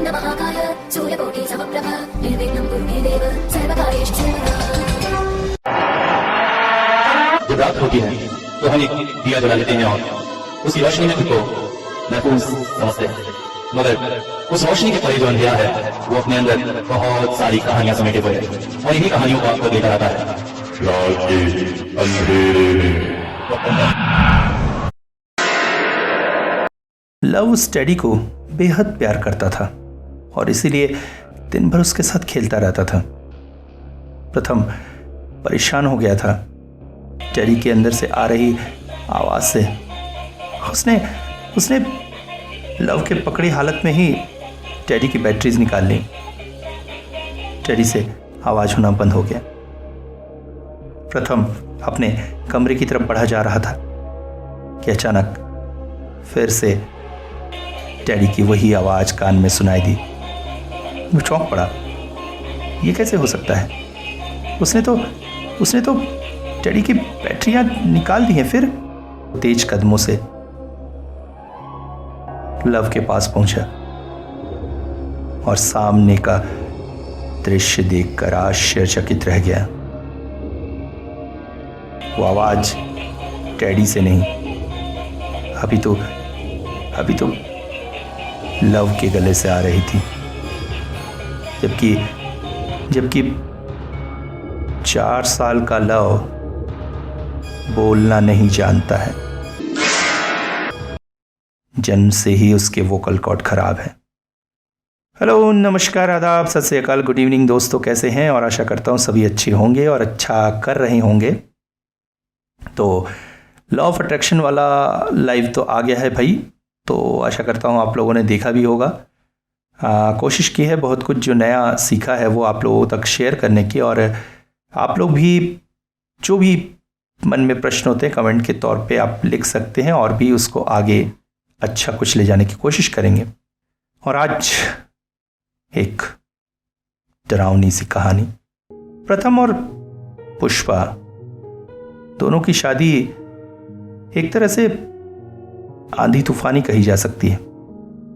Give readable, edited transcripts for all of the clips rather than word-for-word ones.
महाकाय सूर्यकोटि समप्रभ निर्विघ्नं कुरु मे देव सर्वकार्येषु सर्वदा। जब रात होती है तो हम एक दिया जला लेते हैं और उसकी रोशनी में खुद को महफूज समझते हैं, मगर उस रोशनी के परे जो अंधेरा है वो अपने अंदर बहुत सारी कहानियां समेटे हुए है और इन्हीं कहानियों को आपको लेकर आता है रात के अंधेरे में। लव स्टडी को बेहद प्यार करता था और इसीलिए दिन भर उसके साथ खेलता रहता था। प्रथम परेशान हो गया था टेडी के अंदर से आ रही आवाज से। उसने लव के पकड़ी हालत में ही टेडी की बैटरीज निकाल ली। टेडी से आवाज होना बंद हो गया। प्रथम अपने कमरे की तरफ बढ़ा जा रहा था कि अचानक फिर से टेडी की वही आवाज कान में सुनाई दी। वो चौंक पड़ा, ये कैसे हो सकता है? उसने तो टेडी की बैटरियां निकाल दी हैं। फिर तेज कदमों से लव के पास पहुंचा और सामने का दृश्य देखकर आश्चर्यचकित रह गया। वो आवाज टेडी से नहीं, अभी तो लव के गले से आ रही थी। जबकि 4 साल का लव बोलना नहीं जानता है। जन्म से ही उसके वोकल कॉर्ड खराब है। हेलो, नमस्कार, आदाब, सत श्री अकाल, गुड इवनिंग दोस्तों, कैसे हैं? और आशा करता हूँ सभी अच्छे होंगे और अच्छा कर रहे होंगे। तो लॉ ऑफ अट्रैक्शन वाला लाइव तो आ गया है भाई, तो आशा करता हूँ आप लोगों ने देखा भी होगा। कोशिश की है बहुत कुछ जो नया सीखा है वो आप लोगों तक शेयर करने की, और आप लोग भी जो भी मन में प्रश्न होते हैं कमेंट के तौर पे आप लिख सकते हैं और भी उसको आगे अच्छा कुछ ले जाने की कोशिश करेंगे। और आज एक डरावनी सी कहानी। प्रथम और पुष्पा दोनों की शादी एक तरह से आंधी तूफानी कही जा सकती है।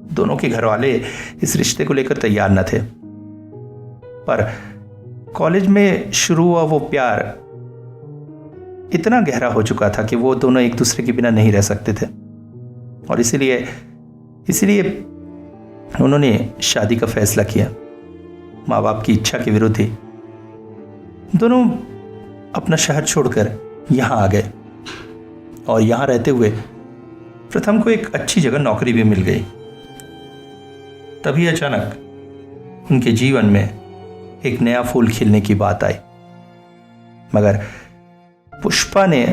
दोनों के घर वाले इस रिश्ते को लेकर तैयार न थे, पर कॉलेज में शुरू हुआ वो प्यार इतना गहरा हो चुका था कि वो दोनों एक दूसरे के बिना नहीं रह सकते थे, और इसीलिए उन्होंने शादी का फैसला किया। माँ बाप की इच्छा के विरुद्ध ही दोनों अपना शहर छोड़कर यहाँ आ गए, और यहाँ रहते हुए प्रथम को एक अच्छी जगह नौकरी भी मिल गई। तभी अचानक उनके जीवन में एक नया फूल खिलने की बात आई, मगर पुष्पा ने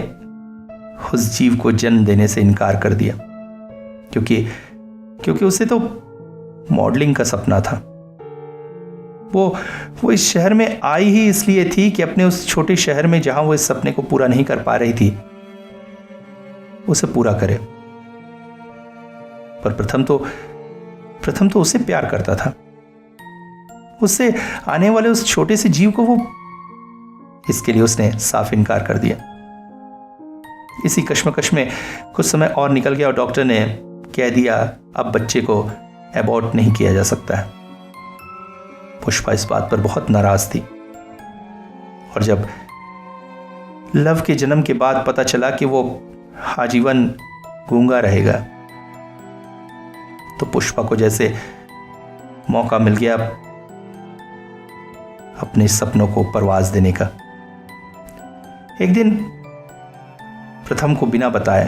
उस जीव को जन्म देने से इनकार कर दिया, क्योंकि उसे तो मॉडलिंग का सपना था। वो इस शहर में आई ही इसलिए थी कि अपने उस छोटे शहर में जहां वो इस सपने को पूरा नहीं कर पा रही थी उसे पूरा करे। पर प्रथम तो उसे प्यार करता था। उससे आने वाले उस छोटे से जीव को वो इसके लिए उसने साफ इनकार कर दिया। इसी कश्मकश में कुछ समय और निकल गया और डॉक्टर ने कह दिया अब बच्चे को एबॉर्ट नहीं किया जा सकता है। पुष्पा इस बात पर बहुत नाराज थी, और जब लव के जन्म के बाद पता चला कि वो आजीवन गूंगा रहेगा, तो पुष्पा को जैसे मौका मिल गया अपने सपनों को परवाज देने का। एक दिन प्रथम को बिना बताए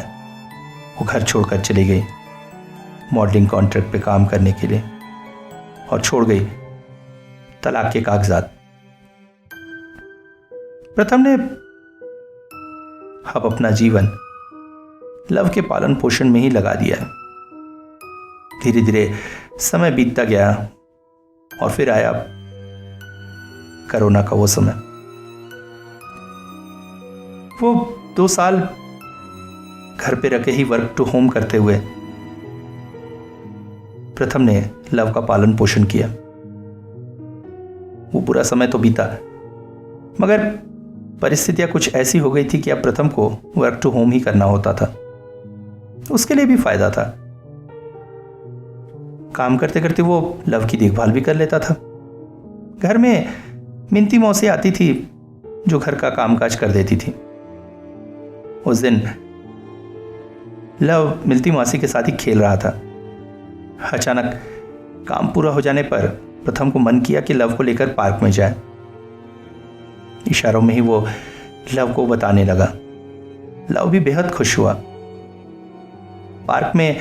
वो घर छोड़कर चली गई मॉडलिंग कॉन्ट्रैक्ट पे काम करने के लिए, और छोड़ गई तलाक के कागजात। प्रथम ने अब अपना जीवन लव के पालन पोषण में ही लगा दिया है। धीरे धीरे समय बीतता गया और फिर आया कोरोना का वो समय। वो 2 साल घर पे रखे ही वर्क टू होम करते हुए प्रथम ने लव का पालन पोषण किया। वो बुरा समय तो बीता, मगर परिस्थितियां कुछ ऐसी हो गई थी कि अब प्रथम को वर्क टू होम ही करना होता था। उसके लिए भी फायदा था। काम करते करते वो लव की देखभाल भी कर लेता था। घर में मिंती मौसी आती थी जो घर का कामकाज कर देती थी। उस दिन लव मिलती मौसी के साथ ही खेल रहा था। अचानक काम पूरा हो जाने पर प्रथम को मन किया कि लव को लेकर पार्क में जाए। इशारों में ही वो लव को बताने लगा। लव भी बेहद खुश हुआ। पार्क में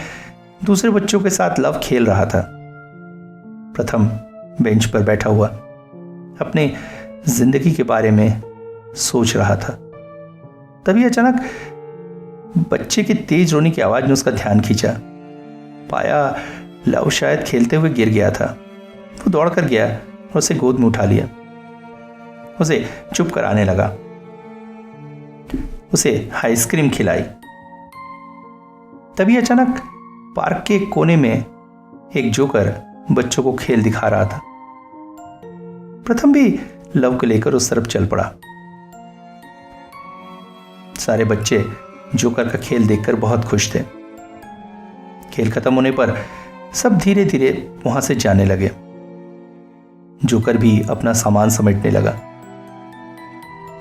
दूसरे बच्चों के साथ लव खेल रहा था। प्रथम बेंच पर बैठा हुआ अपने जिंदगी के बारे में सोच रहा था। तभी अचानक बच्चे की तेज रोने की आवाज ने उसका ध्यान खींचा। पाया लव शायद खेलते हुए गिर गया था। वो दौड़कर गया और उसे गोद में उठा लिया। उसे चुप कराने लगा। उसे आइसक्रीम खिलाई। तभी अचानक पार्क के कोने में एक जोकर बच्चों को खेल दिखा रहा था। प्रथम भी लव को लेकर उस तरफ चल पड़ा। सारे बच्चे जोकर का खेल देखकर बहुत खुश थे। खेल खत्म होने पर सब धीरे धीरे वहां से जाने लगे। जोकर भी अपना सामान समेटने लगा।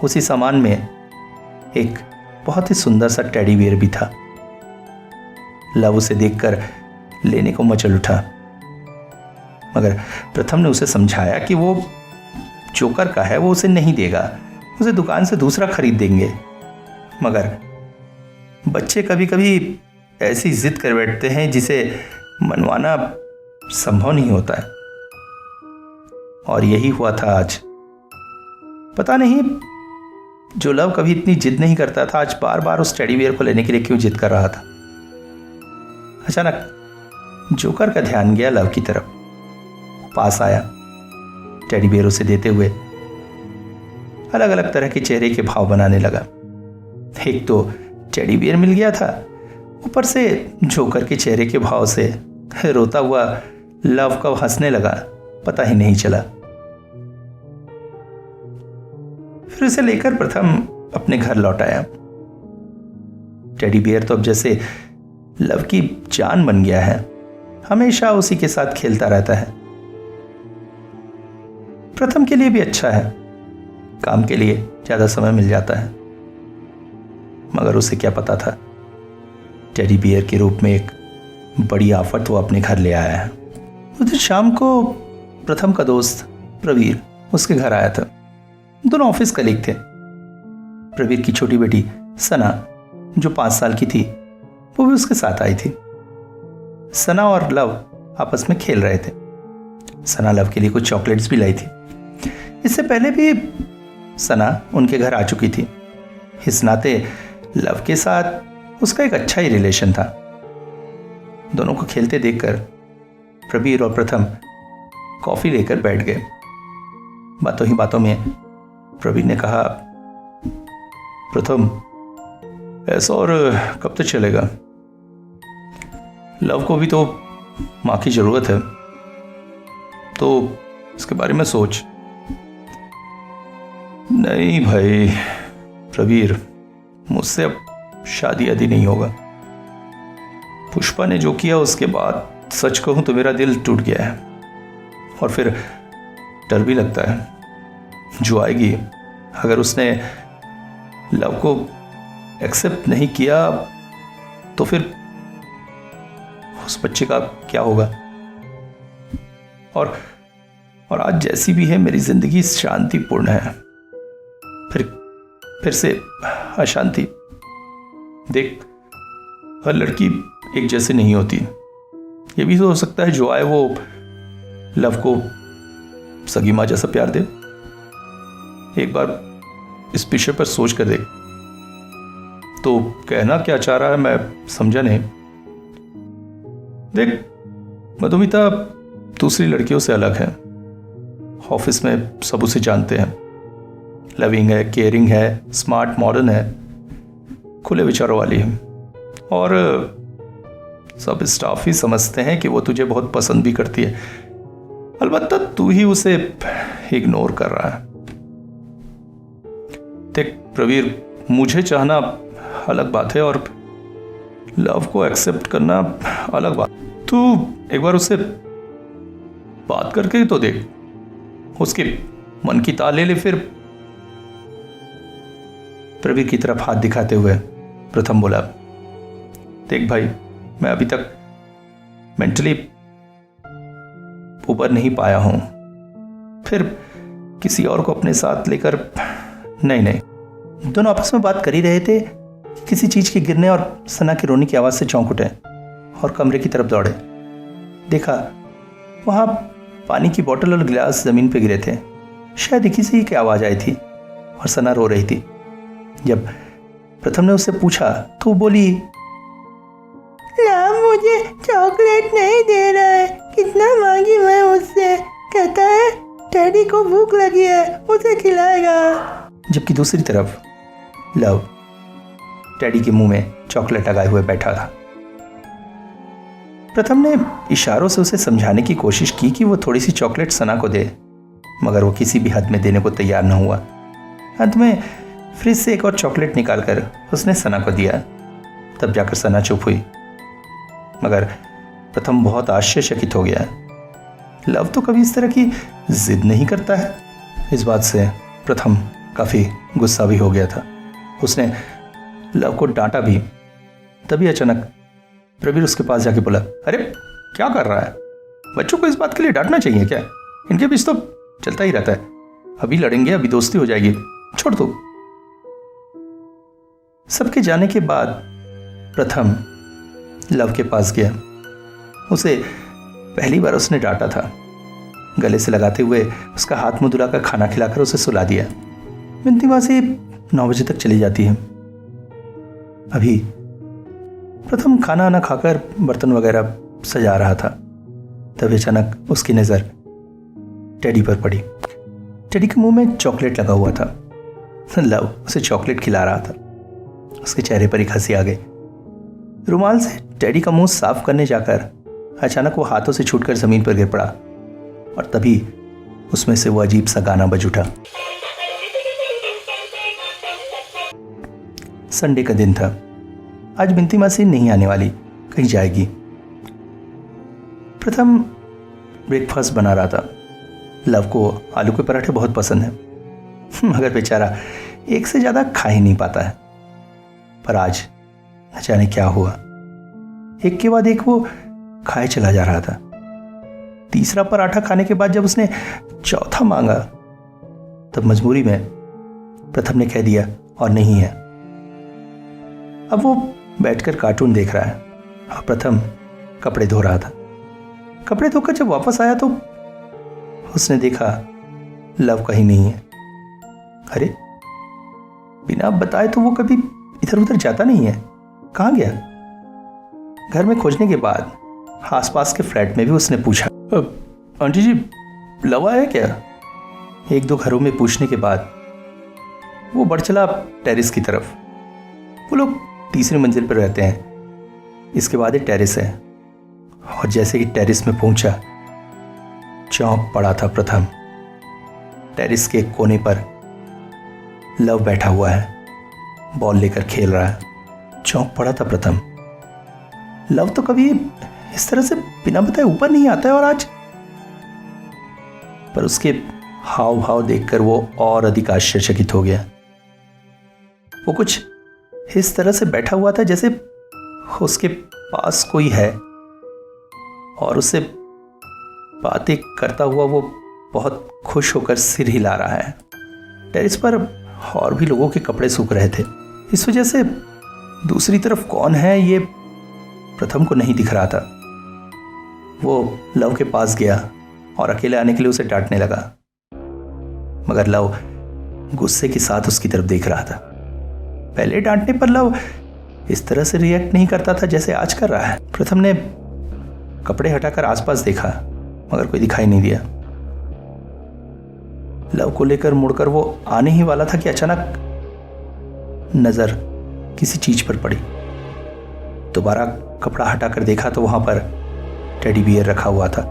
उसी सामान में एक बहुत ही सुंदर सा टेडी बियर भी था। लव उसे देखकर लेने को मचल उठा, मगर प्रथम ने उसे समझाया कि वो जोकर का है, वो उसे नहीं देगा, उसे दुकान से दूसरा खरीद देंगे। मगर बच्चे कभी कभी ऐसी जिद कर बैठते हैं जिसे मनवाना संभव नहीं होता है। और यही हुआ था आज। पता नहीं जो लव कभी इतनी जिद नहीं करता था, आज बार बार उस टेडी बियर को लेने के लिए क्यों जिद कर रहा था। अचानक जोकर का ध्यान गया लव की तरफ। पास आया। टेडी बियर उसे देते हुए अलग अलग तरह के चेहरे के भाव बनाने लगा। एक तो टेडी बियर मिल गया था, ऊपर से जोकर के चेहरे के भाव से रोता हुआ लव कब हंसने लगा पता ही नहीं चला। फिर उसे लेकर प्रथम अपने घर लौट आया। टेडी बियर तो अब जैसे लव की जान बन गया है, हमेशा उसी के साथ खेलता रहता है। प्रथम के लिए भी अच्छा है, काम के लिए ज्यादा समय मिल जाता है। मगर उसे क्या पता था टेडी बियर के रूप में एक बड़ी आफत वो अपने घर ले आया है। उस दिन शाम को प्रथम का दोस्त प्रवीर उसके घर आया था। दोनों ऑफिस कलीग थे। प्रवीर की छोटी बेटी सना जो 5 साल की थी वो भी उसके साथ आई थी। सना और लव आपस में खेल रहे थे। सना लव के लिए कुछ चॉकलेट्स भी लाई थी। इससे पहले भी सना उनके घर आ चुकी थी। इस नाते लव के साथ उसका एक अच्छा ही रिलेशन था। दोनों को खेलते देखकर प्रवीर और प्रथम कॉफी लेकर बैठ गए। बातों ही बातों में प्रवीर ने कहा, प्रथम ऐसा और कब तक चलेगा? लव को भी तो माँ की जरूरत है, तो इसके बारे में सोच। नहीं भाई प्रवीर, मुझसे अब शादी आदि नहीं होगा। पुष्पा ने जो किया उसके बाद सच कहूं तो मेरा दिल टूट गया है। और फिर डर भी लगता है जो आएगी, अगर उसने लव को एक्सेप्ट नहीं किया तो फिर उस बच्चे का क्या होगा। और आज जैसी भी है मेरी जिंदगी शांतिपूर्ण है, फिर से अशांति। देख, हर लड़की एक जैसे नहीं होती। ये भी तो हो सकता है जो आए वो लव को सगी माँ जैसा प्यार दे। एक बार इस विषय पर सोच कर देख। तो कहना क्या चाह रहा है मैं समझा नहीं। देख, मधुमिता दूसरी लड़कियों से अलग है। ऑफिस में सब उसे जानते हैं। लविंग है, केयरिंग है, स्मार्ट, मॉडर्न है, खुले विचारों वाली है। और सब स्टाफ ही समझते हैं कि वो तुझे बहुत पसंद भी करती है। अलबत्ता तू ही उसे इग्नोर कर रहा है। देख प्रवीर, मुझे चाहना अलग बात है और लव को एक्सेप्ट करना अलग बात। तू एक बार उससे बात करके तो देख, उसके मन की ताल ले ले फिर। प्रवीर की तरफ हाथ दिखाते हुए प्रथम बोला, देख भाई, मैं अभी तक मेंटली ऊपर नहीं पाया हूं, फिर किसी और को अपने साथ लेकर नहीं। दोनों आपस में बात कर ही रहे थे कि किसी चीज के गिरने और सना के रोने की आवाज से चौंक उठे और कमरे की तरफ दौड़े। देखा वहां पानी की बोतल और गिलास जमीन पर गिरे थे। शायद किसी की आवाज आई थी और सना रो रही थी। जब प्रथम ने उससे पूछा तो वो बोली, राम मुझे चॉकलेट नहीं दे रहा है, कितना मांगी मैं उससे, कहता है डैडी को भूख लगी है, उसे खिलाएगा। जबकि दूसरी तरफ लव डैडी के मुंह में चॉकलेट लगाए हुए बैठा था। प्रथम ने इशारों से उसे समझाने की कोशिश की कि वो थोड़ी सी चॉकलेट सना को दे, मगर वो किसी भी हद में देने को तैयार न हुआ। अंत में फ्रिज से एक और चॉकलेट निकालकर उसने सना को दिया। तब जाकर सना चुप हुई, मगर प्रथम बहुत आश्चर्यचकित हो गया। लव तो कभी इस तरह की जिद नहीं करता है। इस बात से प्रथम काफी गुस्सा भी हो गया था। उसने लव को डांटा भी। तभी अचानक प्रवीर उसके पास जाके बोला, अरे क्या कर रहा है? बच्चों को इस बात के लिए डांटना चाहिए क्या? इनके बीच तो चलता ही रहता है, अभी लड़ेंगे, अभी दोस्ती हो जाएगी, छोड़ दो। सबके जाने के बाद प्रथम लव के पास गया। उसे पहली बार उसने डांटा था। गले से लगाते हुए उसका हाथ मुंह धुलाकर खाना खिलाकर उसे सुला दिया। बिनती मासी 9 बजे तक चली जाती है। अभी प्रथम खाना आना खाकर बर्तन वगैरह सजा रहा था। तभी अचानक उसकी नजर टेडी पर पड़ी। टेडी के मुंह में चॉकलेट लगा हुआ था। लव उसे चॉकलेट खिला रहा था। उसके चेहरे पर एक हंसी आ गई। रुमाल से टेडी का मुंह साफ करने जाकर अचानक वो हाथों से छूटकर जमीन पर गिर पड़ा और तभी उसमें से वो अजीब सा गाना बज उठा। संडे का दिन था। आज बिनती मासी नहीं आने वाली, कहीं जाएगी। प्रथम ब्रेकफास्ट बना रहा था। लव को आलू के पराठे बहुत पसंद है, मगर बेचारा एक से ज्यादा खा ही नहीं पाता है। पर आज न जाने क्या हुआ, एक के बाद एक वो खाए चला जा रहा था। तीसरा पराठा खाने के बाद जब उसने चौथा मांगा, तब मजबूरी में प्रथम ने कह दिया और नहीं है। अब वो बैठकर कार्टून देख रहा है और प्रथम कपड़े धो रहा था। कपड़े धोकर जब वापस आया तो उसने देखा लव कहीं नहीं है। अरे बिना बताए तो वो कभी इधर उधर जाता नहीं है, कहाँ गया? घर में खोजने के बाद आसपास के फ्लैट में भी उसने पूछा, आंटी जी लव आया क्या? 1-2 घरों में पूछने के बाद वो बढ़ चला टेरेस की तरफ। वो लोग 3री मंजिल पर रहते हैं। इसके बाद एक टेरेस है और जैसे ही टेरेस में पहुंचा, चौंक पड़ा था प्रथम। टेरेस के एक कोने पर लव बैठा हुआ है, बॉल लेकर खेल रहा है। चौंक पड़ा था प्रथम। लव तो कभी इस तरह से बिना बताए ऊपर नहीं आता है, और आज पर उसके हाव भाव देखकर वो और अधिक आश्चर्यचकित हो गया। वो कुछ इस तरह से बैठा हुआ था जैसे उसके पास कोई है और उससे बातें करता हुआ वो बहुत खुश होकर सिर हिला रहा है। टेरेस पर और भी लोगों के कपड़े सूख रहे थे। इस वजह से दूसरी तरफ कौन है ये प्रथम को नहीं दिख रहा था। वो लव के पास गया और अकेले आने के लिए उसे डांटने लगा, मगर लव गुस्से के साथ उसकी तरफ देख रहा था। पहले डांटने पर लव इस तरह से रिएक्ट नहीं करता था जैसे आज कर रहा है। प्रथम ने कपड़े हटाकर आसपास देखा, मगर कोई दिखाई नहीं दिया। लव को लेकर मुड़कर वो आने ही वाला था कि अचानक नजर किसी चीज पर पड़ी। दोबारा कपड़ा हटाकर देखा तो वहां पर टेडी बियर रखा हुआ था।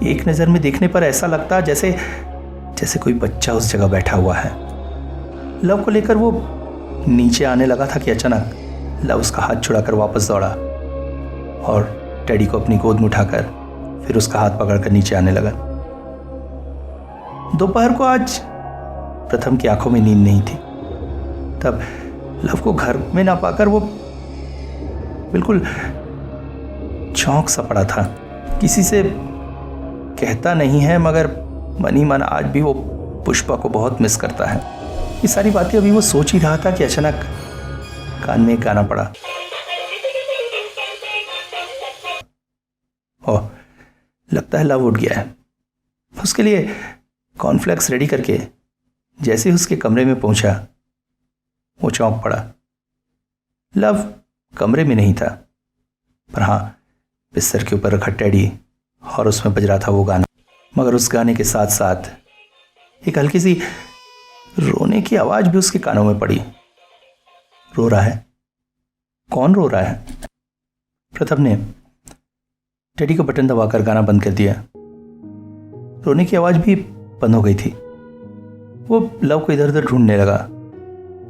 एक नजर में देखने पर ऐसा लगता जैसे कोई बच्चा उस जगह बैठा हुआ है। लव को लेकर वो नीचे आने लगा था कि अचानक लव उसका हाथ छुड़ाकर वापस दौड़ा और टेडी को अपनी गोद में उठाकर फिर उसका हाथ पकड़कर नीचे आने लगा। दोपहर को आज प्रथम की आंखों में नींद नहीं थी। तब लव को घर में ना पाकर वो बिल्कुल चौंक सा पड़ा था। किसी से कहता नहीं है, मगर मन ही मन आज भी वो पुष्पा को बहुत मिस करता है। ये सारी बातें अभी वो सोच ही रहा था कि अचानक कान में एक गाना पड़ा। ओह, लगता है लव उठ गया है। उसके लिए कॉर्नफ्लेक्स रेडी करके जैसे ही उसके कमरे में पहुंचा, वो चौंक पड़ा। लव कमरे में नहीं था, पर हाँ, बिस्तर के ऊपर रखा टेडी और उसमें बज रहा था वो गाना। मगर उस गाने के साथ साथ एक हल्की सी रोने की आवाज भी उसके कानों में पड़ी। रो रहा है? कौन रो रहा है? प्रथम ने टेडी का बटन दबाकर गाना बंद कर दिया। रोने की आवाज भी बंद हो गई थी। वो लव को इधर उधर ढूंढने लगा।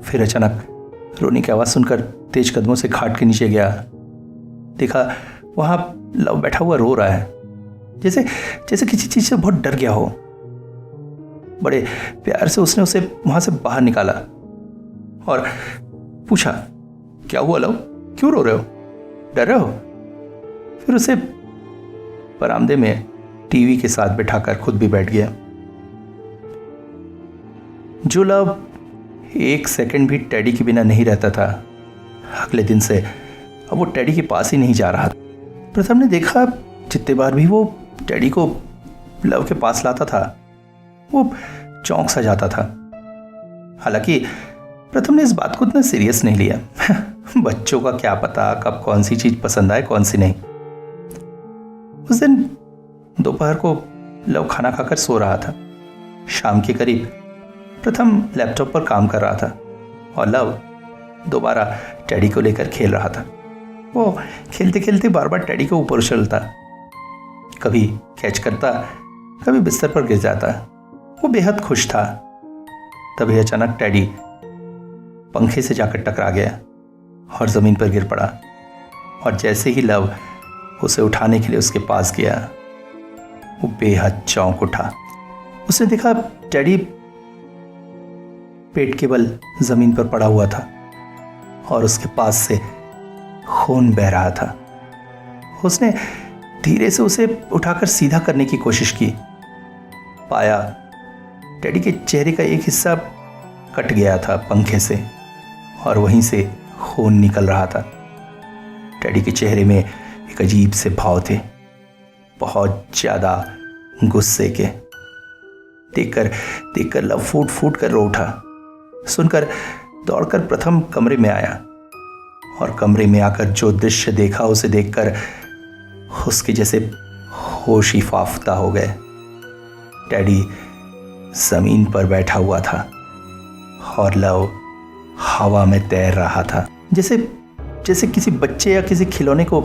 फिर अचानक रोने की आवाज सुनकर तेज कदमों से खाट के नीचे गया। देखा वहां लव बैठा हुआ रो रहा है, जैसे जैसे किसी चीज से बहुत डर गया हो। बड़े प्यार से उसने उसे वहां से बाहर निकाला और पूछा, क्या हुआ लव, क्यों रो रहे हो, डर रहे हो? फिर उसे बरामदे में टीवी के साथ बिठाकर खुद भी बैठ गया। जो लव एक सेकंड भी टेडी के बिना नहीं रहता था, अगले दिन से अब वो टेडी के पास ही नहीं जा रहा था। प्रथम ने देखा जितने बार भी वो टेडी को लव के पास लाता था, वो चौंक सा जाता था। हालांकि प्रथम ने इस बात को इतना सीरियस नहीं लिया। बच्चों का क्या पता कब कौन सी चीज पसंद आए कौन सी नहीं। उस दिन दोपहर को लव खाना खाकर सो रहा था। शाम के करीब प्रथम लैपटॉप पर काम कर रहा था और लव दोबारा टेडी को लेकर खेल रहा था। वो खेलते खेलते बार बार टेडी को ऊपर उछलता, कभी कैच करता, कभी बिस्तर पर गिर जाता। वो बेहद खुश था। तभी अचानक टेडी पंखे से जाकर टकरा गया और जमीन पर गिर पड़ा। और जैसे ही लव उसे उठाने के लिए उसके पास गया, वो बेहद चौंक उठा। उसने देखा टेडी पेट के बल जमीन पर पड़ा हुआ था और उसके पास से खून बह रहा था। उसने धीरे से उसे उठाकर सीधा करने की कोशिश की। पाया टेडी के चेहरे का एक हिस्सा कट गया था पंखे से और वहीं से खून निकल रहा था। टेडी के चेहरे में एक अजीब से भाव थे, बहुत ज्यादा गुस्से के। देखकर लव फूट फूट कर रो उठा। सुनकर दौड़कर प्रथम कमरे में आया और कमरे में आकर जो दृश्य देखा उसे देखकर उसके जैसे होश ही फाफ्ता हो गए। टेडी जमीन पर बैठा हुआ था और लव हवा में तैर रहा था। जैसे किसी बच्चे या किसी खिलौने को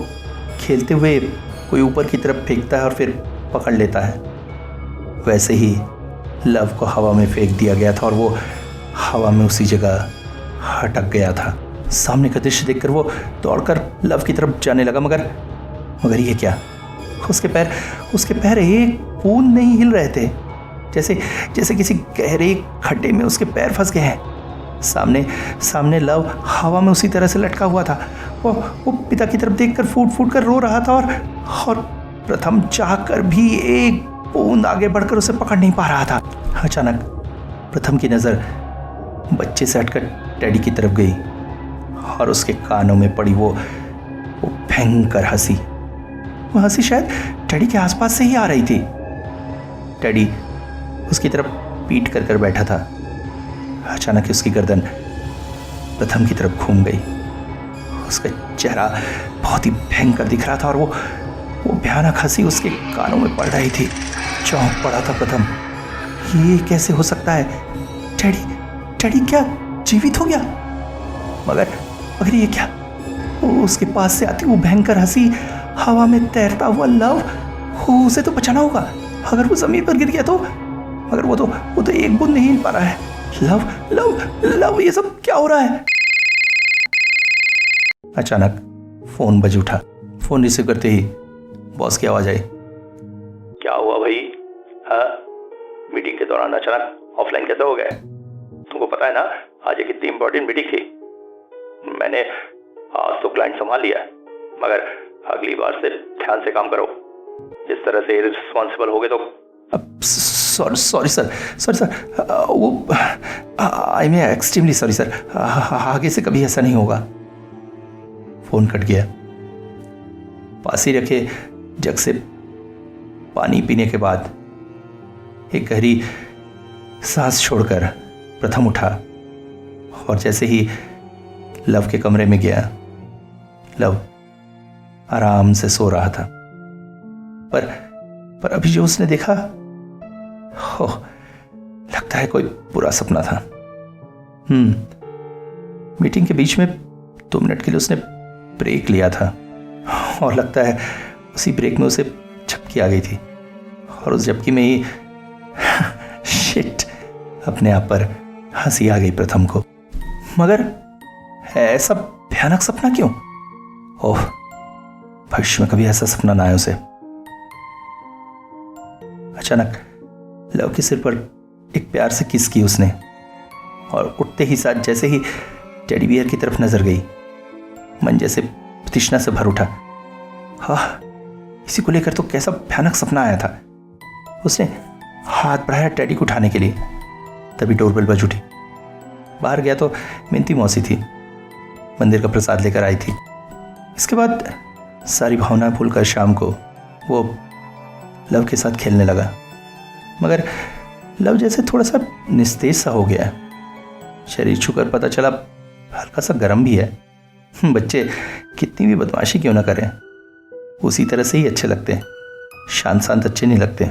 खेलते हुए कोई ऊपर की तरफ फेंकता है और फिर पकड़ लेता है, वैसे ही लव को हवा में फेंक दिया गया था और वो हवा में उसी जगह अटक गया था। सामने का दृश्य देखकर वो दौड़कर लव की तरफ जाने लगा, मगर ये क्या, उसके पैर एक बूंद नहीं हिल रहे थे, जैसे किसी गहरे खड्डे में उसके पैर फंस गए हैं। सामने लव हवा में उसी तरह से लटका हुआ था। वो पिता की तरफ देखकर फूट फूट कर रो रहा था और प्रथम चाहकर भी एक बूंद आगे बढ़कर उसे पकड़ नहीं पा रहा था। अचानक प्रथम की नजर बच्चे से हटकर टेडी की तरफ गई और उसके कानों में पड़ी वो भयंकर हंसी। वो हंसी शायद टेडी के आसपास से ही आ रही थी। टेडी उसकी तरफ पीट कर बैठा था। अचानक उसकी गर्दन प्रथम की तरफ घूम गई। उसका चेहरा बहुत ही भयंकर दिख रहा था और वो भयानक हंसी उसके कानों में पड़ रही थी। चौंक पड़ा था प्रथम, ये कैसे हो सकता है? टेडी क्या जीवित हो गया? मगर ये क्या? उसके पास से आती वो भयंकर हंसी, हवा में तैरता हुआ लव, उसे तो बचाना होगा। अगर वो जमीन पर गिर गया तो, मगर वो तो एक बूंद नहीं हिल पा रहा है। लव, ये सब क्या हो रहा है? अचानक फोन बज उठा। फोन रिसीव करते ही बॉस की आवाज आई। क्या हुआ भाई? हाँ, मीटिंग के दौरान अचानक ऑफलाइन कैसे हो गए? तुमको पता है ना आज एक इतनी इंपॉर्टेंट मीटिंग थी। मैंने आज तो क्लाइंट संभाल लिया, मगर अगली बार से ध्यान से काम करो। इस तरह से इररिस्पॉन्सिबल हो गए तो सॉरी सर, वो I am extremely sorry sir, आगे से कभी ऐसा नहीं होगा। फोन कट गया। पास ही रखे जग से पानी पीने के बाद एक गहरी सांस छोड़कर प्रथम उठा और जैसे ही लव के कमरे में गया, लव आराम से सो रहा था। पर अभी जो उसने देखा, हो लगता है कोई बुरा सपना था। मीटिंग के बीच में 2 मिनट के लिए उसने ब्रेक लिया था और लगता है उसी ब्रेक में उसे झपकी आ गई थी और उस झपकी में ही शिट, अपने आप पर हंसी आ गई प्रथम को। मगर ऐसा भयानक सपना क्यों? ओह, भविष्य में कभी ऐसा सपना ना आए उसे। अचानक लव के सिर पर एक प्यार से किस की उसने और उठते ही साथ जैसे ही टेडी बियर की तरफ नजर गई, मन जैसे तृष्णा से भर उठा। हाँ, इसी को लेकर तो कैसा भयानक सपना आया था। उसने हाथ बढ़ाया टेडी को उठाने के लिए, तभी डोरबेल बज उठी। बाहर गया तो मिंती मौसी थी, मंदिर का प्रसाद लेकर आई थी। इसके बाद सारी भावनाएं भूलकर शाम को वो लव के साथ खेलने लगा, मगर लव जैसे थोड़ा सा निस्तेज सा हो गया। शरीर छूकर पता चला हल्का सा गर्म भी है। बच्चे कितनी भी बदमाशी क्यों ना करें, उसी तरह से ही अच्छे लगते हैं, शांत शांत अच्छे नहीं लगते।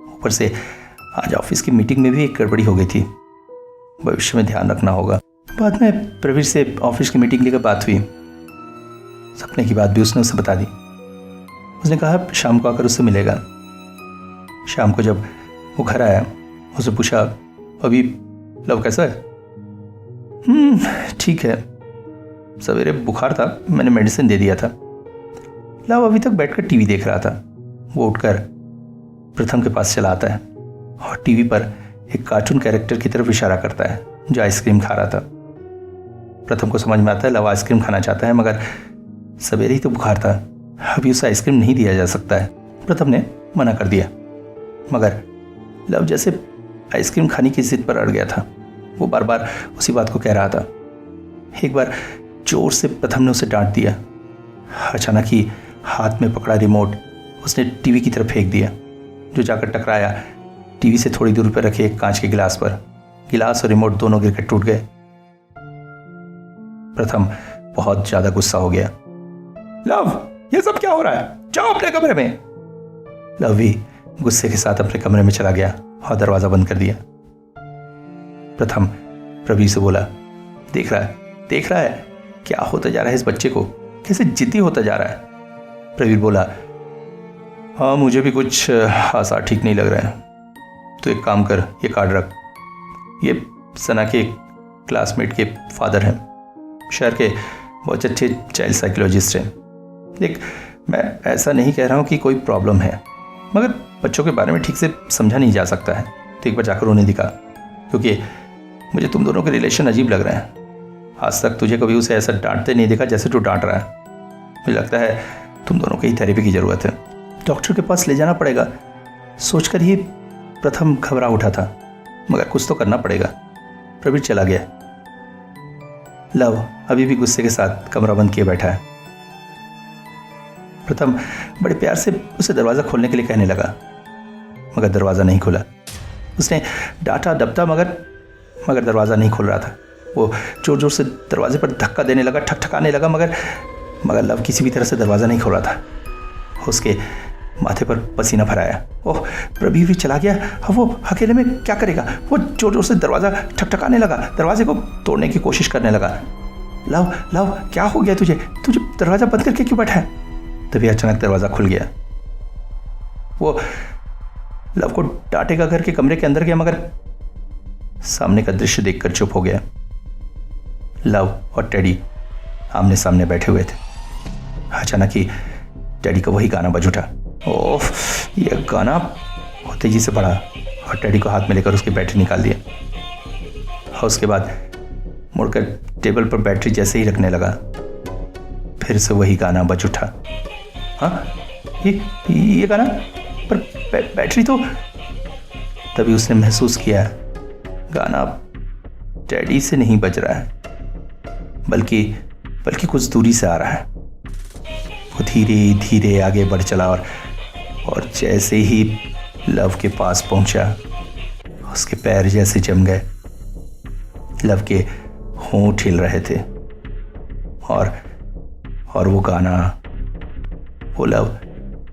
ऊपर से आज ऑफिस की मीटिंग में भी एक गड़बड़ी हो गई थी, भविष्य में ध्यान रखना होगा। बाद में प्रवीर से ऑफिस की मीटिंग लेकर बात हुई, सपने की बात भी उसने उसे बता दी। उसने कहा शाम को आकर उससे मिलेगा। शाम को जब वो घर आया, उससे पूछा अभी लव कैसा है? ठीक है, सवेरे बुखार था, मैंने मेडिसिन दे दिया था। लव अभी तक बैठकर टीवी देख रहा था। वो उठकर प्रथम के पास चला आता है और टीवी पर एक कार्टून कैरेक्टर की तरफ इशारा करता है जो आइसक्रीम खा रहा था। प्रथम को समझ में आता है लव आइसक्रीम खाना चाहता है, मगर सवेरे ही तो बुखार था, अभी उसे आइसक्रीम नहीं दिया जा सकता है। प्रथम ने मना कर दिया, मगर लव जैसे आइसक्रीम खाने की जिद पर अड़ गया था। वो बार बार उसी बात को कह रहा था। एक बार जोर से प्रथम ने उसे डांट दिया। अचानक ही हाथ में पकड़ा रिमोट उसने टीवी की तरफ फेंक दिया, जो जाकर टकराया टीवी से थोड़ी दूर पर रखे एक कांच के गिलास पर। गिलास और रिमोट दोनों गिरकर टूट गए। प्रथम बहुत ज्यादा गुस्सा हो गया। लव, ये सब क्या हो रहा है? जाओ अपने कमरे में। लव भी गुस्से के साथ अपने कमरे में चला गया और दरवाजा बंद कर दिया। प्रथम प्रवीर से बोला, देख रहा है क्या होता जा रहा है इस बच्चे को, कैसे जिद्दी होता जा रहा है। प्रवीर बोला, हाँ मुझे भी कुछ आसार ठीक नहीं लग रहा है। तो एक काम कर, ये कार्ड रख। ये सना के क्लासमेट के फादर हैं, शहर के बहुत अच्छे चाइल्ड साइकोलॉजिस्ट हैं। देख, मैं ऐसा नहीं कह रहा हूँ कि कोई प्रॉब्लम है, मगर बच्चों के बारे में ठीक से समझा नहीं जा सकता है। तो एक बार जाकर उन्हें दिखा, क्योंकि मुझे तुम दोनों के रिलेशन अजीब लग रहे हैं। आज तक तुझे कभी उसे ऐसा डांटते नहीं देखा जैसे तू डांट रहा है। मुझे लगता है तुम दोनों को ही थेरेपी की ज़रूरत है। डॉक्टर के पास ले जाना पड़ेगा, सोचकर ही प्रथम घबरा उठा था, मगर कुछ तो करना पड़ेगा। प्रवीर चला गया। लव अभी भी गुस्से के साथ कमरा बंद किए बैठा है। प्रथम बड़े प्यार से उसे दरवाज़ा खोलने के लिए कहने लगा, मगर दरवाज़ा नहीं खुला। उसने डांटा डपटा, मगर दरवाज़ा नहीं खुल रहा था। वो जोर जोर से दरवाजे पर धक्का देने लगा, ठकठकाने लगा, मगर लव किसी भी तरह से दरवाज़ा नहीं खोल रहा था। उसके माथे पर पसीना भराया। ओह, प्रवीर भी चला गया। अब वो अकेले में क्या करेगा? वो जोर जोर से दरवाज़ा ठकठकाने लगा, दरवाजे को तोड़ने की कोशिश करने लगा। लव क्या हो गया तुझे दरवाज़ा बंद करके क्यों बैठा है? तभी अचानक दरवाज़ा खुल गया। वो लव को डांटेगा करके कमरे के अंदर गया, मगर सामने का दृश्य देखकर चुप हो गया। लव और टेडी आमने सामने बैठे हुए थे। अचानक ही टेडी का वही गाना बज उठा। ओह, ये गाना बहुत तेजी से बढ़ा और टेडी को हाथ में लेकर उसकी बैटरी निकाल दिया। और उसके बाद मुड़कर टेबल पर बैटरी जैसे ही रखने लगा, फिर से वही गाना बज उठा। हाँ, ये गाना, पर बैटरी तो। तभी उसने महसूस किया गाना टेडी से नहीं बज रहा है, बल्कि कुछ दूरी से आ रहा है। वो धीरे धीरे आगे बढ़ चला और जैसे ही लव के पास पहुंचा, उसके पैर जैसे जम गए। लव के होंठ हिल रहे थे और वो गाना, वो लव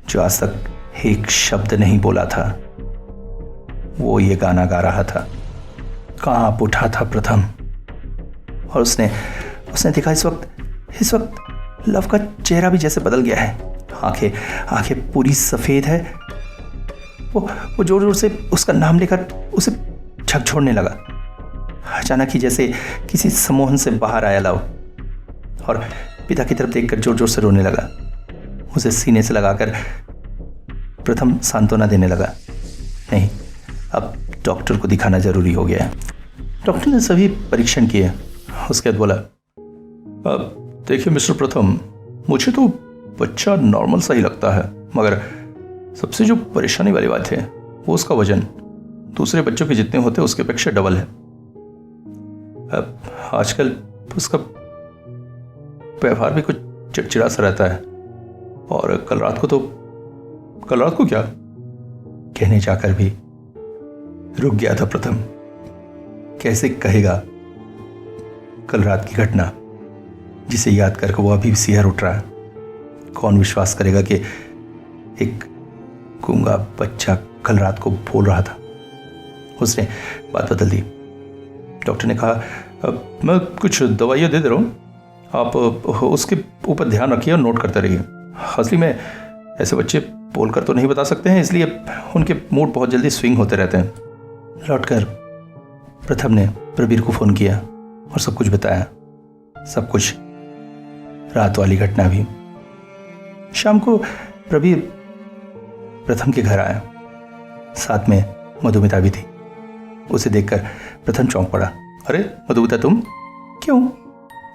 जो आज तक एक शब्द नहीं बोला था, वो ये गाना गा रहा था। कांप उठा था प्रथम और उसने देखा इस वक्त लव का चेहरा भी जैसे बदल गया है। आंखें पूरी सफेद है। वो जोर जोर से उसका नाम लेकर उसे झकझोरने लगा। अचानक ही जैसे किसी सम्मोहन से बाहर आया लव और पिता की तरफ देखकर जोर जोर से रोने लगा। उसे सीने से लगाकर प्रथम सांत्वना देने लगा। नहीं, अब डॉक्टर को दिखाना जरूरी हो गया। डॉक्टर ने सभी परीक्षण किए। उसके बाद बोला, देखिए मिस्टर प्रथम, मुझे तो बच्चा नॉर्मल सा ही लगता है, मगर सबसे जो परेशानी वाली बात है वो उसका वजन दूसरे बच्चों के जितने होते हैं उसके अपेक्षा डबल है। आजकल उसका व्यवहार भी कुछ चिड़चिड़ा सा रहता है और कल रात को क्या कहने जाकर भी रुक गया था प्रथम। कैसे कहेगा कल रात की घटना जिसे याद करके वो अभी भी सिहर उठ रहा है। कौन विश्वास करेगा कि एक गूंगा बच्चा कल रात को बोल रहा था। उसने बात बदल दी। डॉक्टर ने कहा, मैं कुछ दवाइयाँ दे रहा हूँ, आप उसके ऊपर ध्यान रखिए और नोट करते रहिए। असली में ऐसे बच्चे बोलकर तो नहीं बता सकते हैं, इसलिए उनके मूड बहुत जल्दी स्विंग होते रहते हैं। लौटकर प्रथम ने प्रवीर को फ़ोन किया और सब कुछ बताया। सब कुछ, रात वाली घटना भी। शाम को प्रवीर प्रथम के घर आया। साथ में मधुमिता भी थी। उसे देखकर प्रथम चौंक पड़ा। अरे मधुमिता, तुम? क्यों,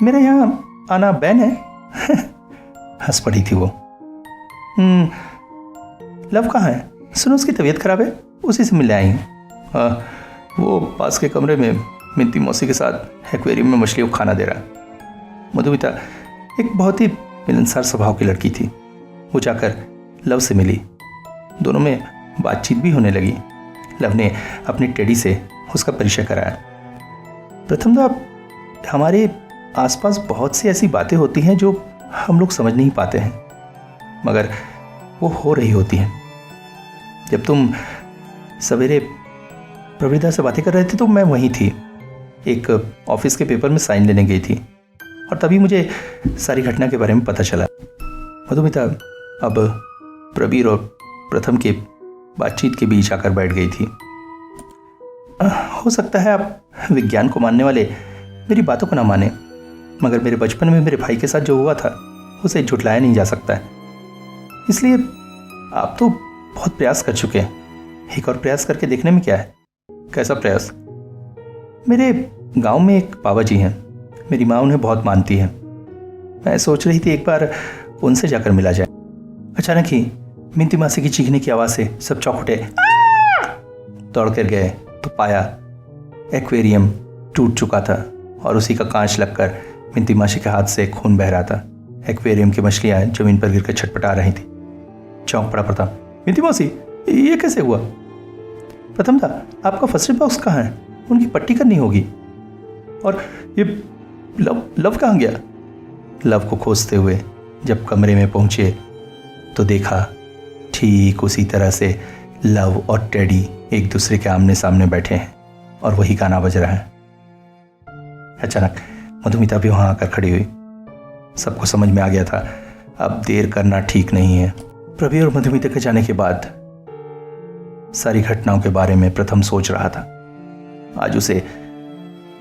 मेरा यहाँ आना बैन है? हंस पड़ी थी वो। लव कहाँ है? सुनो उसकी तबीयत खराब है, उसी से मिलने आई हूँ। वो पास के कमरे में मिंती मौसी के साथ एक्वेरियम में मछलियों को खाना दे रहा। मधुमिता एक बहुत ही मिलनसार स्वभाव की लड़की थी। वो जाकर लव से मिली। दोनों में बातचीत भी होने लगी। लव ने अपनी टेडी से उसका परिचय कराया। प्रथम तो हमारे आसपास बहुत सी ऐसी बातें होती हैं जो हम लोग समझ नहीं पाते हैं, मगर वो हो रही होती हैं। जब तुम सवेरे प्रवीदा से बातें कर रहे थे तो मैं वहीं थी। एक ऑफिस के पेपर में साइन लेने गई थी और तभी मुझे सारी घटना के बारे में पता चला। मधुमिता अब प्रवीर और प्रथम के बातचीत के बीच आकर बैठ गई थी। हो सकता है आप विज्ञान को मानने वाले मेरी बातों को ना माने, मगर मेरे बचपन में मेरे भाई के साथ जो हुआ था उसे झुठलाया नहीं जा सकता है। इसलिए आप तो बहुत प्रयास कर चुके हैं, एक और प्रयास करके देखने में क्या है। कैसा प्रयास? मेरे गांव में एक बाबा जी हैं, मेरी माँ उन्हें बहुत मानती है। मैं सोच रही थी एक बार उनसे जाकर मिला जाए। अचानक ही मिंती मासी की चीखने की आवाज़ से सब चौंक उठे। दौड़ कर गए तो पाया एक्वेरियम टूट चुका था और उसी का कांच लगकर मिंती मासी के हाथ से खून बह रहा था। एक्वेरियम की मछलियाँ जमीन पर गिरकर छटपटा रही थी। चौंक पड़ा प्रथम। मिंती मौसी, ये कैसे हुआ? प्रथम था, आपका फर्स्ट एड बॉक्स कहाँ है? उनकी पट्टी करनी होगी। और ये लव कहाँ गया? लव को खोजते हुए जब कमरे में पहुंचे तो देखा ठीक उसी तरह से लव और टेडी एक दूसरे के आमने सामने बैठे हैं और वही गाना बज रहा है। अचानक मधुमिता भी वहां आकर खड़ी हुई। सबको समझ में आ गया था अब देर करना ठीक नहीं है। प्रवीर और मधुमिता के जाने के बाद सारी घटनाओं के बारे में प्रथम सोच रहा था। आज उसे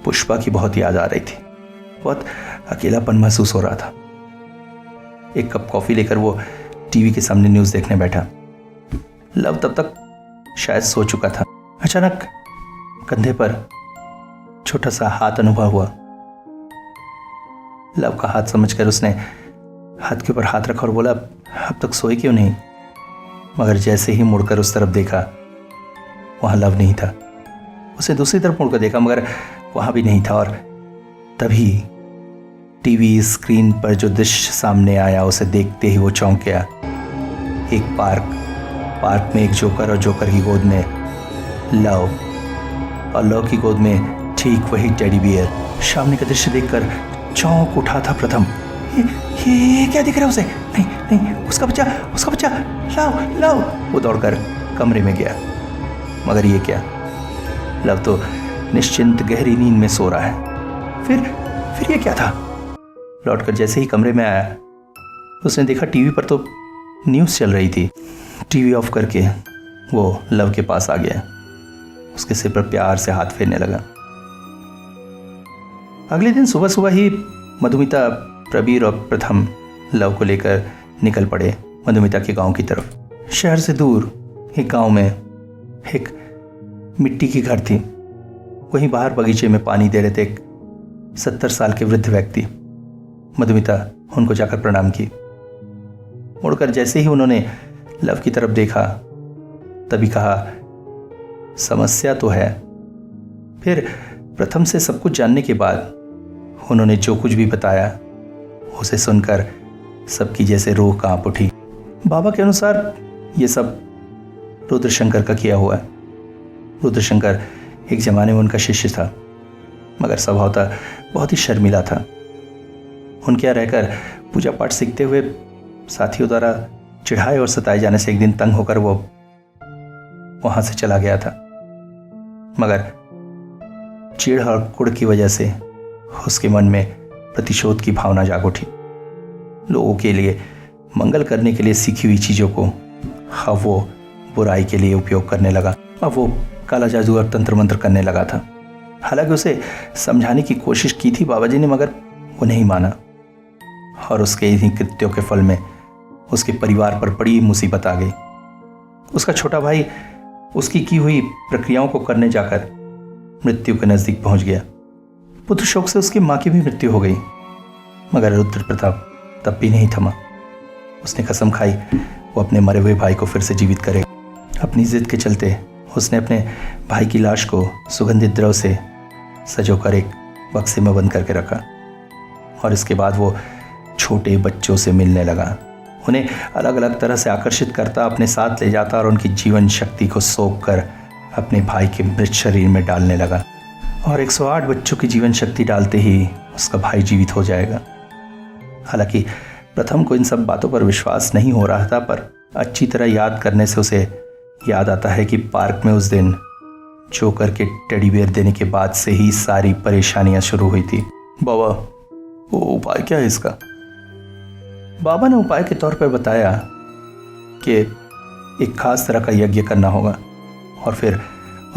पुष्पा की बहुत याद आ रही थी। बहुत अकेलापन महसूस हो रहा था। एक कप कॉफी लेकर वो टीवी के सामने न्यूज़ देखने बैठा। लव तब तक शायद सो चुका था। अचानक कंधे पर छोटा सा हाथ अनुभव हुआ। लव का हाथ समझकर उसने हाथ के ऊपर हाथ रखा और बोला, अब तक सोए क्यों नहीं? मगर जैसे ही मुड़कर उस तरफ देखा, वहां लव नहीं था। उसे दूसरी तरफ मुड़कर देखा, मगर वहां भी नहीं था। और तभी टीवी स्क्रीन पर जो दृश्य सामने आया, उसे देखते ही वो चौंक गया। एक पार्क में एक जोकर और जोकर की गोद में लव, और लव की गोद में ठीक वही टेडी बियर। सामने का दृश्य देखकर चौंक उठा था प्रथम। ये क्या दिख रहा है उसे? नहीं, उसका बच्चा, लव। वो दौड़कर कमरे में गया, मगर ये क्या, लव तो निश्चिंत गहरी नींद में सो रहा है। फिर ये क्या था? लौटकर जैसे ही कमरे में आया, उसने देखा टीवी पर तो न्यूज़ चल रही थी। टीवी ऑफ करके वो लव के पास आ गया, उसके सिर पर प्यार से हाथ फेरने लगा। अगले दिन सुबह ही मधुमिता, प्रबीर और प्रथम लव को लेकर निकल पड़े मधुमिता के गांव की तरफ। शहर से दूर एक गांव में एक मिट्टी की घर थी। वहीं बाहर बगीचे में पानी दे रहे थे एक 70 साल के वृद्ध व्यक्ति। मधुमिता उनको जाकर प्रणाम की। मुड़कर जैसे ही उन्होंने लव की तरफ देखा, तभी कहा, समस्या तो है। फिर प्रथम से सब कुछ जानने के बाद उन्होंने जो कुछ भी बताया, उसे सुनकर सबकी जैसे रूह कांप उठी। बाबा के अनुसार ये सब रुद्रशंकर का किया हुआ है। रुद्रशंकर एक जमाने में उनका शिष्य था, मगर स्वभावतः बहुत ही शर्मीला था। उनके यहाँ रहकर पूजा पाठ सीखते हुए साथियों द्वारा चिढ़ाए और सताए जाने से एक दिन तंग होकर वो वहां से चला गया था। मगर चिढ़ और कुड़ की वजह से उसके मन में प्रतिशोध की भावना जाग उठी। लोगों के लिए मंगल करने के लिए सीखी हुई चीजों को अब वो बुराई के लिए उपयोग करने लगा। अब वो काला जादू और तंत्र मंत्र करने लगा था। हालांकि उसे समझाने की कोशिश की थी बाबा जी ने, मगर वो नहीं माना। और उसके इन्हीं कृत्यों के फल में उसके परिवार पर बड़ी मुसीबत आ गई। उसका छोटा भाई उसकी की हुई प्रक्रियाओं को करने जाकर मृत्यु के नजदीक पहुंच गया। पुत्र शोक से उसकी मां की भी मृत्यु हो गई, मगर रुद्र प्रताप तब भी नहीं थमा। उसने कसम खाई वो अपने मरे हुए भाई को फिर से जीवित करेगा। अपनी जिद के चलते उसने अपने भाई की लाश को सुगंधित द्रव से सजोकर एक बक्से में बंद करके रखा, और इसके बाद वो छोटे बच्चों से मिलने लगा। उन्हें अलग अलग तरह से आकर्षित करता, अपने साथ ले जाता और उनकी जीवन शक्ति को सोख कर अपने भाई के मृत शरीर में डालने लगा। और 108 बच्चों की जीवन शक्ति डालते ही उसका भाई जीवित हो जाएगा। हालांकि प्रथम को इन सब बातों पर विश्वास नहीं हो रहा था, पर अच्छी तरह याद करने से उसे याद आता है कि पार्क में उस दिन जोकर के टेडी बेयर देने के बाद से ही सारी परेशानियां शुरू हुई थी। बाबा, वो उपाय क्या है इसका? बाबा ने उपाय के तौर पर बताया कि एक खास तरह का यज्ञ करना होगा, और फिर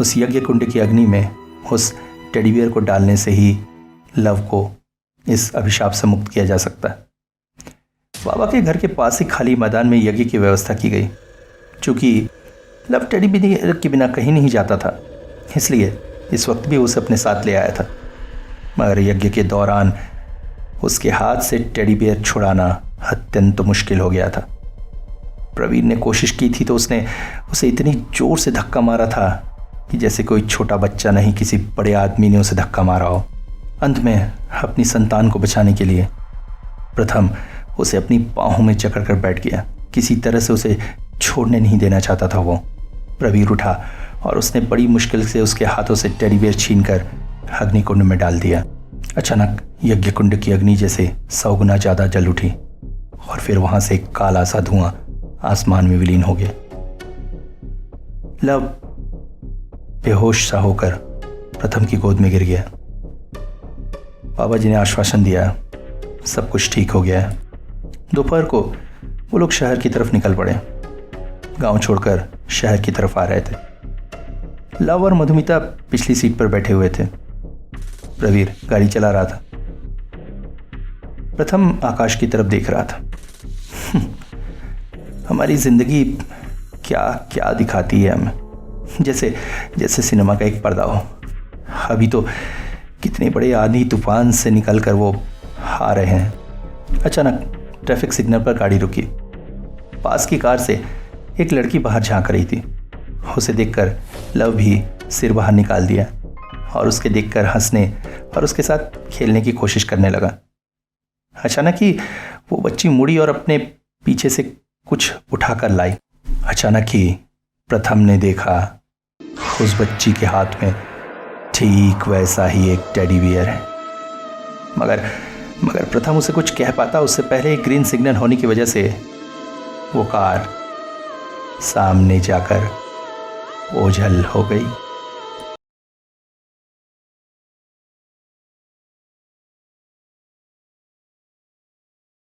उस यज्ञ कुंड की अग्नि में उस टेडी बियर को डालने से ही लव को इस अभिशाप से मुक्त किया जा सकता है। बाबा के घर के पास ही खाली मैदान में यज्ञ की व्यवस्था की गई। चूंकि लव टेडी बियर के बिना कहीं नहीं जाता था, इसलिए इस वक्त भी उसे अपने साथ ले आया था। मगर यज्ञ के दौरान उसके हाथ से टेडी बियर छुड़ाना अत्यंत मुश्किल हो गया था। प्रवीण ने कोशिश की थी तो उसने उसे इतनी जोर से धक्का मारा था कि जैसे कोई छोटा बच्चा नहीं, किसी बड़े आदमी ने उसे धक्का मारा हो। अंत में अपनी संतान को बचाने के लिए प्रथम उसे अपनी बाहों में जकड़ कर बैठ गया। किसी तरह से उसे छोड़ने नहीं देना चाहता था वो। प्रवीण उठा और उसने बड़ी मुश्किल से उसके हाथों से टेडी बियर छीनकर अग्निकुंड में डाल दिया। अचानक यज्ञ कुंड की अग्नि जैसे 100 गुना ज्यादा जल उठी, और फिर वहां से एक काला सा धुआं आसमान में विलीन हो गया। लव बेहोश सा होकर प्रथम की गोद में गिर गया। बाबा जी ने आश्वासन दिया सब कुछ ठीक हो गया है। दोपहर को वो लोग शहर की तरफ निकल पड़े। गांव छोड़कर शहर की तरफ आ रहे थे। लव और मधुमिता पिछली सीट पर बैठे हुए थे। प्रवीर गाड़ी चला रहा था। प्रथम आकाश की तरफ देख रहा था। हमारी जिंदगी क्या क्या दिखाती है हमें, जैसे जैसे सिनेमा का एक पर्दा हो। अभी तो कितने बड़े आंधी तूफान से निकल कर वो आ रहे हैं। अचानक ट्रैफिक सिग्नल पर गाड़ी रुकी। पास की कार से एक लड़की बाहर झांक रही थी। उसे देखकर लव भी सिर बाहर निकाल दिया और उसके देखकर हंसने और उसके साथ खेलने की कोशिश करने लगा। अचानक ही वो बच्ची मुड़ी और अपने पीछे से कुछ उठाकर लाई। अचानक ही प्रथम ने देखा उस बच्ची के हाथ में ठीक वैसा ही एक टेडी बियर है। मगर प्रथम उसे कुछ कह पाता उससे पहले एक ग्रीन सिग्नल होने की वजह से वो कार सामने जाकर ओझल हो गई।